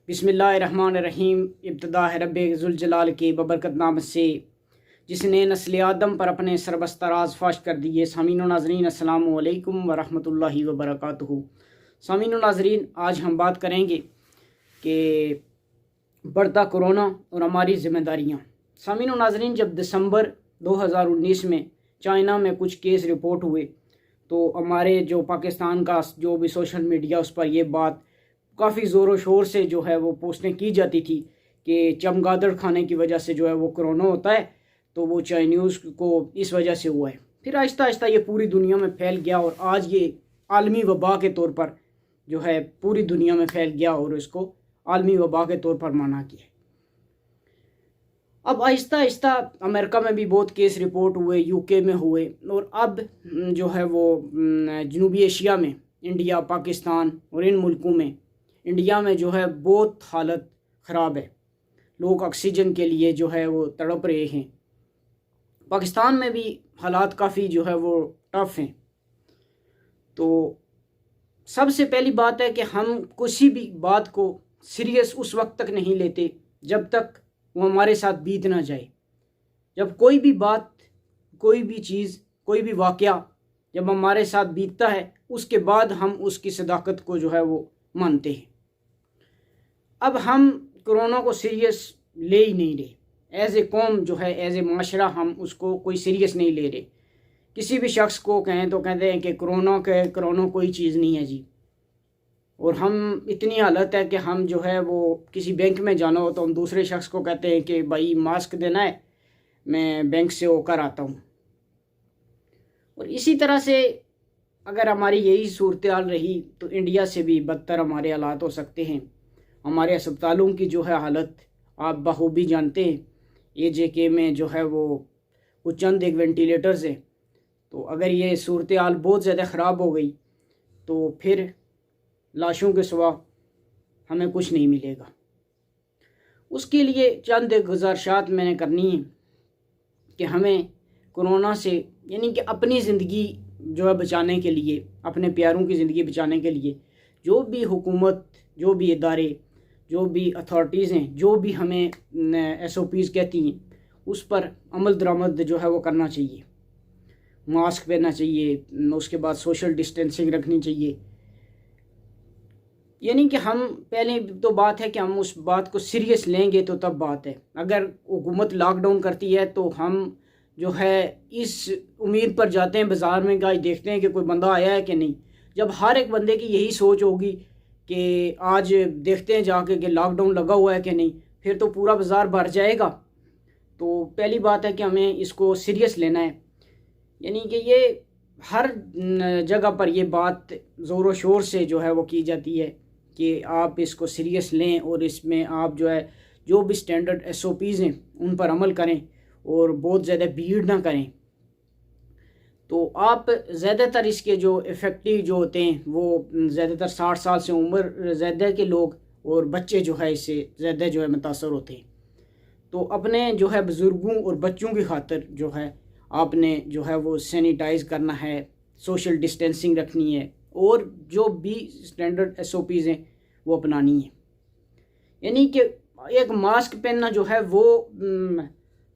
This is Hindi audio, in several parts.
बिस्मिल्लाहिर्रहमानिर्रहीम। इब्तिदा है रब्बे-ज़ुल जलाल के बबरकत नाम से जिसने नस्ल आदम पर अपने सरबस्तराज फाश कर दिए। सामीन व नाज़रीन अस्सलामु अलैकुम व रहमतुल्लाहि व बरकातुहू। सामीन व नाज़रीन, आज हम बात करेंगे कि बढ़ता कोरोना और हमारी ज़िम्मेदारियाँ। सामीन व नाज़रीन, जब दिसंबर 2019 में चाइना में कुछ केस रिपोर्ट हुए तो हमारे जो पाकिस्तान का जो भी सोशल मीडिया उस पर ये बात काफ़ी ज़ोर शोर से जो है वो पोस्टें की जाती थी कि चमगादड़ खाने की वजह से जो है वो कोरोना होता है, तो वो चाइनीज़ को इस वजह से हुआ है। फिर आहिस्ता आहिस्ता ये पूरी दुनिया में फैल गया और आज ये आलमी वबा के तौर पर जो है पूरी दुनिया में फैल गया और इसको आलमी वबा के तौर पर माना गया। अब आहिस्ता आहिस्ता अमेरिका में भी बहुत केस रिपोर्ट हुए, यूके में हुए, और अब जो है वो जनूबी एशिया में, इंडिया, पाकिस्तान और इन मुल्कों में, इंडिया में जो है बहुत हालत ख़राब है। लोग ऑक्सीजन के लिए जो है वो तड़प रहे हैं। पाकिस्तान में भी हालात काफ़ी जो है वो टफ़ हैं। तो सबसे पहली बात है कि हम किसी भी बात को सीरियस उस वक्त तक नहीं लेते जब तक वो हमारे साथ बीत ना जाए। जब कोई भी बात, कोई भी चीज़, कोई भी वाक़या जब हमारे साथ बीतता है उसके बाद हम उसकी सदाकत को जो है वो मानते हैं। अब हम कोरोना को सीरियस ले ही नहीं रहे। एज़ ए कौम जो है, एज़ ए माशरा हम उसको कोई सीरियस नहीं ले रहे। किसी भी शख्स को कहें तो कहते हैं कि कोरोना कोई चीज़ नहीं है जी। और हम इतनी हालत है कि हम जो है वो किसी बैंक में जाना हो तो हम दूसरे शख्स को कहते हैं कि भाई मास्क देना है, मैं बैंक से होकर आता हूँ। और इसी तरह से अगर हमारी यही सूरत हाल रही तो इंडिया से भी बदतर हमारे हालात हो सकते हैं। हमारे अस्पतालों की जो है हालत आप बखूबी जानते हैं। AJK में जो है वो कुछ चंद एक वेंटिलेटर्स हैं, तो अगर ये सूरत हाल बहुत ज़्यादा ख़राब हो गई तो फिर लाशों के सिवा हमें कुछ नहीं मिलेगा। उसके लिए चंद एक गुज़ारिशात मैंने करनी है कि हमें कोरोना से, यानी कि अपनी ज़िंदगी जो है बचाने के लिए, अपने प्यारों की ज़िंदगी बचाने के लिए जो भी हुकूमत, जो भी इदारे, जो भी अथॉरिटीज़ हैं, जो भी हमें SOPs कहती हैं, उस पर अमल दरामद जो है वो करना चाहिए। मास्क पहनना चाहिए, उसके बाद सोशल डिस्टेंसिंग रखनी चाहिए। यानी कि हम पहले तो बात है कि हम उस बात को सीरियस लेंगे तो तब बात है। अगर हुकूमत लॉकडाउन करती है तो हम जो है इस उम्मीद पर जाते हैं बाज़ार में, गाय देखते हैं कि कोई बंदा आया है कि नहीं। जब हर एक बंदे की यही सोच होगी कि आज देखते हैं जाके कि लॉकडाउन लगा हुआ है कि नहीं, फिर तो पूरा बाज़ार भर जाएगा। तो पहली बात है कि हमें इसको सीरियस लेना है। यानी कि ये हर जगह पर ये बात ज़ोर शोर से जो है वो की जाती है कि आप इसको सीरियस लें और इसमें आप जो है जो भी स्टैंडर्ड SOPs हैं उन पर अमल करें और बहुत ज़्यादा भीड़ ना करें। तो आप ज़्यादातर इसके जो इफ़ेक्टिव जो होते हैं वो ज़्यादातर 60 साल से उम्र ज़्यादा के लोग और बच्चे जो है इससे ज़्यादा जो है मुतासर होते हैं। तो अपने जो है बुज़ुर्गों और बच्चों की खातिर जो है आपने जो है वो सैनिटाइज़ करना है, सोशल डिस्टेंसिंग रखनी है और जो भी स्टैंडर्ड SOPs हैं वो अपनानी है। यानी कि एक मास्क पहनना जो है वो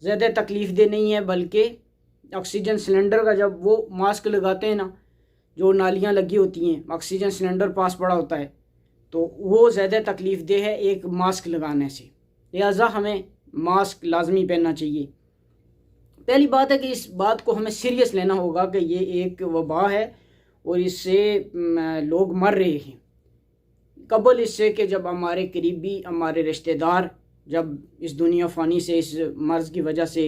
ज़्यादा तकलीफ़ दे नहीं है, बल्कि ऑक्सीजन सिलेंडर का जब वो मास्क लगाते हैं ना, जो नालियाँ लगी होती हैं, ऑक्सीजन सिलेंडर पास पड़ा होता है, तो वो ज़्यादा तकलीफ़ दे है एक मास्क लगाने से। लिहाजा हमें मास्क लाजमी पहनना चाहिए। पहली बात है कि इस बात को हमें सीरियस लेना होगा कि ये एक वबा है और इससे लोग मर रहे हैं। कबल इससे कि जब हमारे करीबी, हमारे रिश्तेदार जब इस दुनिया फ़ानी से, इस मर्ज़ की वजह से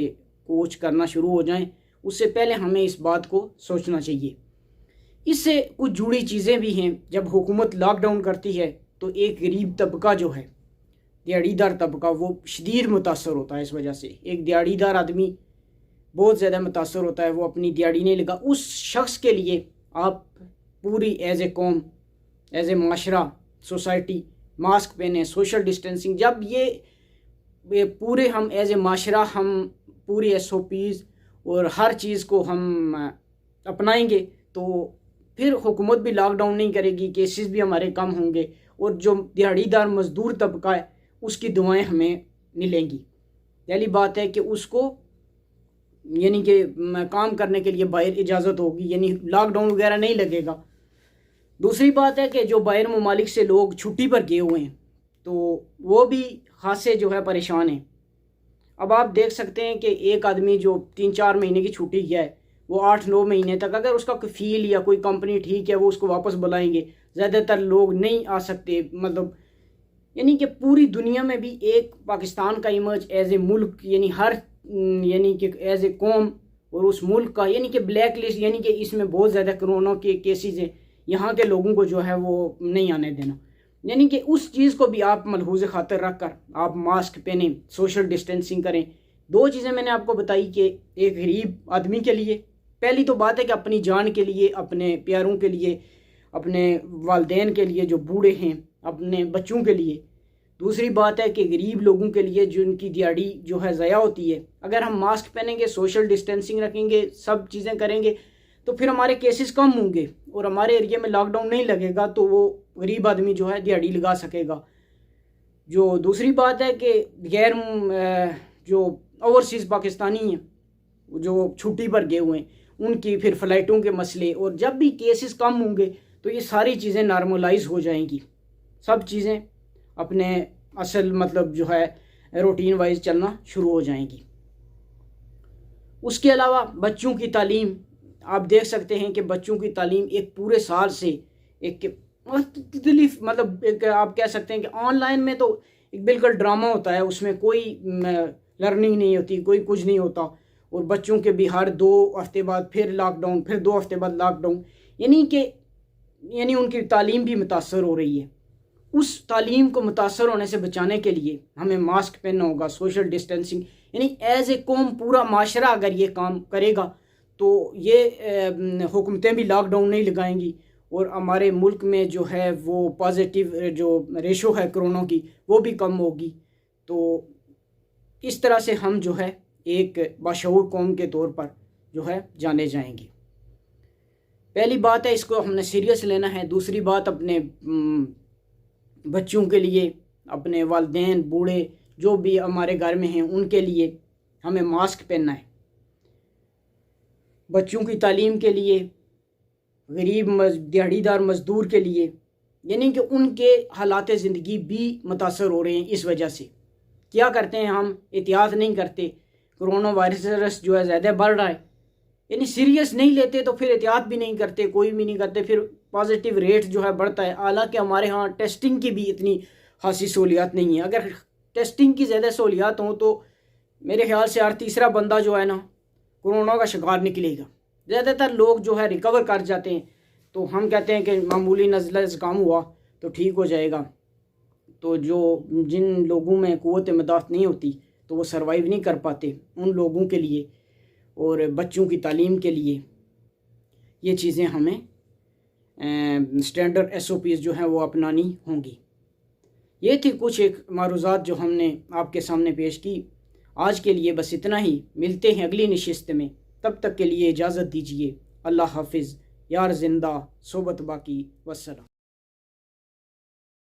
कूच करना शुरू हो जाएं, उससे पहले हमें इस बात को सोचना चाहिए। इससे कुछ जुड़ी चीज़ें भी हैं। जब हुकूमत लॉकडाउन करती है तो एक गरीब तबका जो है, दिहाड़ीदार तबका, वो शदीद मुतासर होता है। इस वजह से एक दिहाड़ीदार आदमी बहुत ज़्यादा मुतासर होता है, वो अपनी दिहाड़ी नहीं लगा। उस शख्स के लिए आप पूरी एज़ ए कौम, as a Mashra, society mask पहने, सोशल डिस्टेंसिंग, जब ये पूरे हम एज़ ए माशरा हम पूरी SOPs और हर चीज़ को हम अपनाएंगे तो फिर हुकूमत भी लॉकडाउन नहीं करेगी, केसेस भी हमारे कम होंगे और जो दिहाड़ीदार मजदूर तबका है उसकी दुआएं हमें मिलेंगी। पहली बात है कि उसको यानी कि काम करने के लिए बाहर इजाज़त होगी, यानी लॉकडाउन वगैरह नहीं लगेगा। दूसरी बात है कि जो बाहर ममालिक से लोग छुट्टी पर गए हुए हैं तो वो भी खासे जो है परेशान हैं। अब आप देख सकते हैं कि एक आदमी जो 3-4 महीने की छुट्टी गया है वो 8-9 महीने तक, अगर उसका कोई फील या कोई कंपनी ठीक है वो उसको वापस बुलाएंगे। ज़्यादातर लोग नहीं आ सकते, मतलब यानी कि पूरी दुनिया में भी एक पाकिस्तान का इमेज एज ए मुल्क, यानी हर यानी कि एज ए कौम और उस मुल्क का यानी कि ब्लैक लिस्ट, यानी कि इसमें बहुत ज़्यादा कोरोना के केसेस हैं, यहाँ के लोगों को जो है वो नहीं आने देना। यानी कि उस चीज़ को भी आप मलहूज़ खातर रख कर आप मास्क पहनें, सोशल डिस्टेंसिंग करें। 2 चीज़ें मैंने आपको बताई कि एक गरीब आदमी के लिए पहली तो बात है कि अपनी जान के लिए, अपने प्यारों के लिए, अपने वालिदैन के लिए जो बूढ़े हैं, अपने बच्चों के लिए। दूसरी बात है कि गरीब लोगों के लिए जिनकी दिहाड़ी जो है ज़ाया होती है, अगर हम मास्क पहनेंगे, सोशल डिस्टेंसिंग रखेंगे, सब चीज़ें करेंगे तो फिर हमारे केसेस कम होंगे और हमारे एरिया में लॉकडाउन नहीं लगेगा, तो वो गरीब आदमी जो है दिहाड़ी लगा सकेगा। जो दूसरी बात है कि गैर जो ओवरसीज़ पाकिस्तानी हैं जो छुट्टी पर गए हुए हैं उनकी फिर फ़्लाइटों के मसले, और जब भी केसेस कम होंगे तो ये सारी चीज़ें नॉर्मलाइज हो जाएंगी, सब चीज़ें अपने असल मतलब जो है रूटीन वाइज चलना शुरू हो जाएंगी। उसके अलावा बच्चों की तालीम, आप देख सकते हैं कि बच्चों की तालीम एक पूरे साल से एक मुख्तलिफ मतलब एक आप कह सकते हैं कि ऑनलाइन में तो एक बिल्कुल ड्रामा होता है, उसमें कोई लर्निंग नहीं होती, कोई कुछ नहीं होता, और बच्चों के भी हर 2 हफ्ते बाद फिर लॉकडाउन, फिर 2 हफ्ते बाद लॉकडाउन, यानी उनकी तालीम भी मुतासर हो रही है। उस तालीम को मुतासर होने से बचाने के लिए हमें मास्क पहनना होगा, सोशल डिस्टेंसिंग, यानी एज ए कौम पूरा माशरा अगर ये काम करेगा तो ये हुकूमतें भी लॉकडाउन नहीं लगाएंगी और हमारे मुल्क में जो है वो पॉजिटिव जो रेशो है कोरोना की वो भी कम होगी। तो इस तरह से हम जो है एक बाशऊर कौम के तौर पर जो है जाने जाएंगे। पहली बात है इसको हमने सीरियस लेना है। दूसरी बात अपने बच्चों के लिए, अपने वालिदैन, बूढ़े जो भी हमारे घर में हैं उनके लिए हमें मास्क पहनना है। बच्चों की तालीम के लिए, गरीब दिहाड़ीदार मज़दूर के लिए, यानी कि उनके हालात ज़िंदगी भी मुतासर हो रहे हैं इस वजह से। क्या करते हैं हम, एहतियात नहीं करते, कोरोना वायरस जो है ज़्यादा बढ़ रहा है, यानी सीरियस नहीं लेते तो फिर एहतियात भी नहीं करते, कोई भी नहीं करते, फिर पॉजिटिव रेट जो है बढ़ता है। हालांकि हमारे यहाँ टेस्टिंग की भी इतनी खासी सहूलियात नहीं है। अगर टेस्टिंग की ज़्यादा सहूलियात हों तो मेरे ख्याल से हर तीसरा बंदा जो है ना कोरोना का शिकार निकलेगा। ज़्यादातर लोग जो है रिकवर कर जाते हैं, तो हम कहते हैं कि मामूली नज़ला ज़ुकाम हुआ तो ठीक हो जाएगा। तो जिन लोगों में क़ुव्वत मदाफ़ नहीं होती तो वो सर्वाइव नहीं कर पाते, उन लोगों के लिए और बच्चों की तालीम के लिए ये चीज़ें हमें स्टैंडर्ड SOPs जो हैं वो अपनानी होंगी। ये थी कुछ एक मारूज़ात जो हमने आपके सामने पेश की। आज के लिए बस इतना ही, मिलते हैं अगली नशिस्त में, तब तक के लिए इजाज़त दीजिए। अल्लाह हाफिज़, यार जिंदा सोबत बाकी, वस्सलाम।